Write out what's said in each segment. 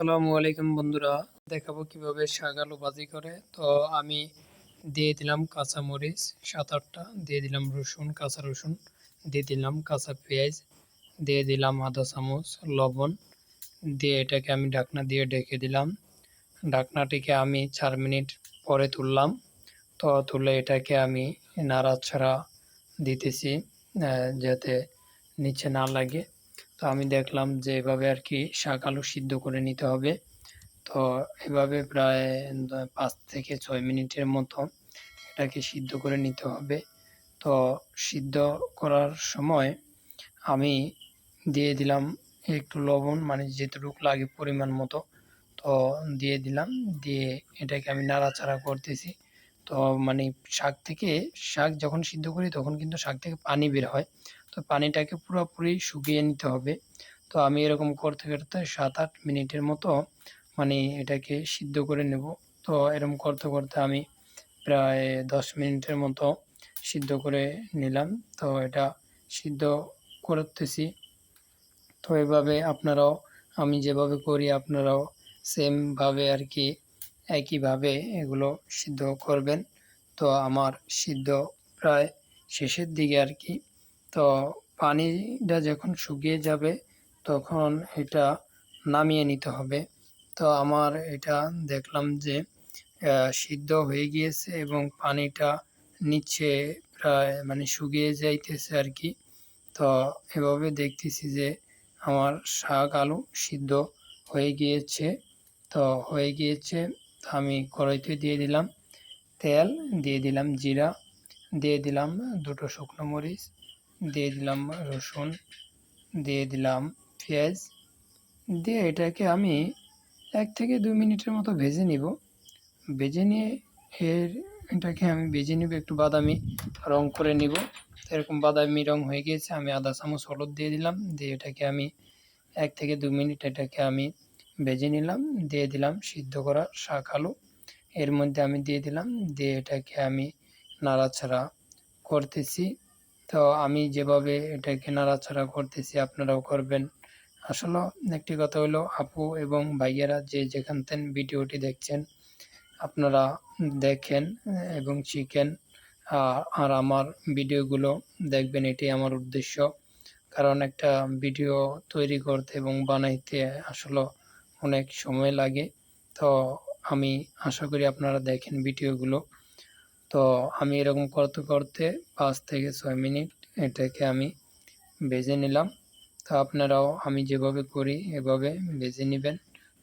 আসসালামু আলাইকুম বন্ধুরা, দেখাবো কিভাবে শাক আলু ভাজি করে। তো আমি দিয়ে দিলাম কাঁচা মরিচ 7-8টা, দিয়ে দিলাম রসুন, কাঁচা রসুন, দিয়ে দিলাম কাঁচা পেঁয়াজ, দিয়ে দিলাম আধা চামচ লবণ, দিয়ে এটাকে আমি ঢাকনা দিয়ে ঢেকে দিলাম। ঢাকনাটিকে আমি 4 মিনিট পরে তুললাম। তো তুলে এটাকে আমি নাড়াচাড়া দিতেছি যাতে নিচে না লাগে। তো আমি দেখলাম যে এভাবে আর কি শাক আলু সিদ্ধ করে নিতে হবে। তো এভাবে প্রায় 5 থেকে 6 মিনিটের মতো এটাকে সিদ্ধ করে নিতে হবে। তো সিদ্ধ করার সময় আমি দিয়ে দিলাম একটু লবণ, মানে যেটুকু লাগে পরিমাণ মতো। তো দিয়ে দিলাম, দিয়ে এটাকে আমি নাড়াচাড়া করতেছি। তো মানে শাক যখন সিদ্ধ করি তখন কিন্তু শাক থেকে পানি বের হয়। তো পানিটাকে পুরোপুরি শুকিয়ে নিতে হবে। তো আমি এরকম করতে করতে 7-8 মিনিটের মতো মানে এটাকে সিদ্ধ করে নেব। তো এরকম করতে করতে আমি প্রায় 10 মিনিটের মতো সিদ্ধ করে নিলাম। তো এটা সিদ্ধ করতেছি। তো এভাবে আপনারাও, আমি যেভাবে করি আপনারাও সেমভাবে আর কি একইভাবে এগুলো সিদ্ধ করবেন। তো আমার সিদ্ধ প্রায় শেষের দিকে আর কি। তো পানিটা যখন শুকিয়ে যাবে তখন এটা নামিয়ে নিতে হবে। তো আমার এটা দেখলাম যে সিদ্ধ হয়ে গিয়েছে এবং পানিটা নিচে প্রায় মানে শুকিয়ে যাইতেছে আর কি। তো এভাবে দেখতেছি যে আমার শাক আলু সিদ্ধ হয়ে গিয়েছে। তো হয়ে গিয়েছে, তো আমি কড়াইতে দিয়ে দিলাম তেল, দিয়ে দিলাম জিরা, দিয়ে দিলাম 2টো শুকনো মরিচ, দিয়ে দিলাম রসুন, দিয়ে দিলাম পেঁয়াজ, দিয়ে এটাকে আমি 1 থেকে 2 মিনিটের মতো ভেজে নিব। ভেজে নিয়ে এর এটাকে আমি ভেজে নিব, একটু বাদামি রং করে নিব। এরকম বাদামি রং হয়ে গিয়েছে, আমি আধা চামচ হলুদ দিয়ে দিলাম, দিয়ে এটাকে আমি 1 থেকে 2 মিনিট এটাকে আমি ভেজে নিলাম। দিয়ে দিলাম সিদ্ধ করা শাক আলু, এর মধ্যে আমি দিয়ে দিলাম, দিয়ে এটাকে আমি নাড়াচাড়া করতেছি। তো আমি যেভাবে এটাকে নাড়াচাড়া করতেছি আপনারাও করবেন। আসলে একটি কথা হলো, আপু এবং ভাইয়েরা যে যেখান থেকে ভিডিওটি দেখছেন আপনারা দেখেন এবং শিখেন, আর আমার ভিডিওগুলো দেখবেন, এটাই আমার উদ্দেশ্য। কারণ একটা ভিডিও তৈরি করতে এবং বানাইতে আসলে অনেক সময় লাগে। তো আমি আশা করি আপনারা দেখেন ভিডিওগুলো। তো আমি এরকম করতে করতে 5 থেকে 6 মিনিট এটাকে আমি ভেজে নিলাম। তো আপনারাও আমি যেভাবে করি এভাবে ভেজে নেবেন।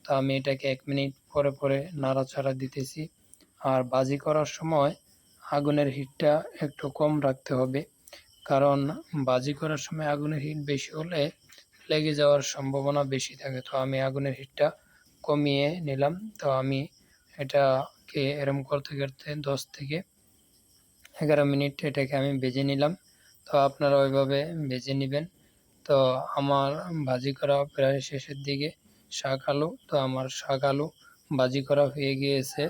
তো আমি এটাকে 1 মিনিট পরে পরে নাড়াচাড়া দিতেছি। আর ভাজি করার সময় আগুনের হিটটা একটু কম রাখতে হবে, কারণ ভাজি করার সময় আগুনের হিট বেশি হলে লেগে যাওয়ার সম্ভাবনা বেশি থাকে। তো আমি আগুনের হিটটা কমিয়ে নিলাম। তো আমি এটাকে এরম করতে করতে 10 থেকে 11 মিনিট এটাকে আমি ভেজে নিলাম। তো আপনারা ওইভাবে ভেজে নেবেন। তো আমার ভাজি করা প্রায় শেষের দিকে শাক আলু। তো আমার শাক আলু ভাজি করা হয়ে গিয়েছে।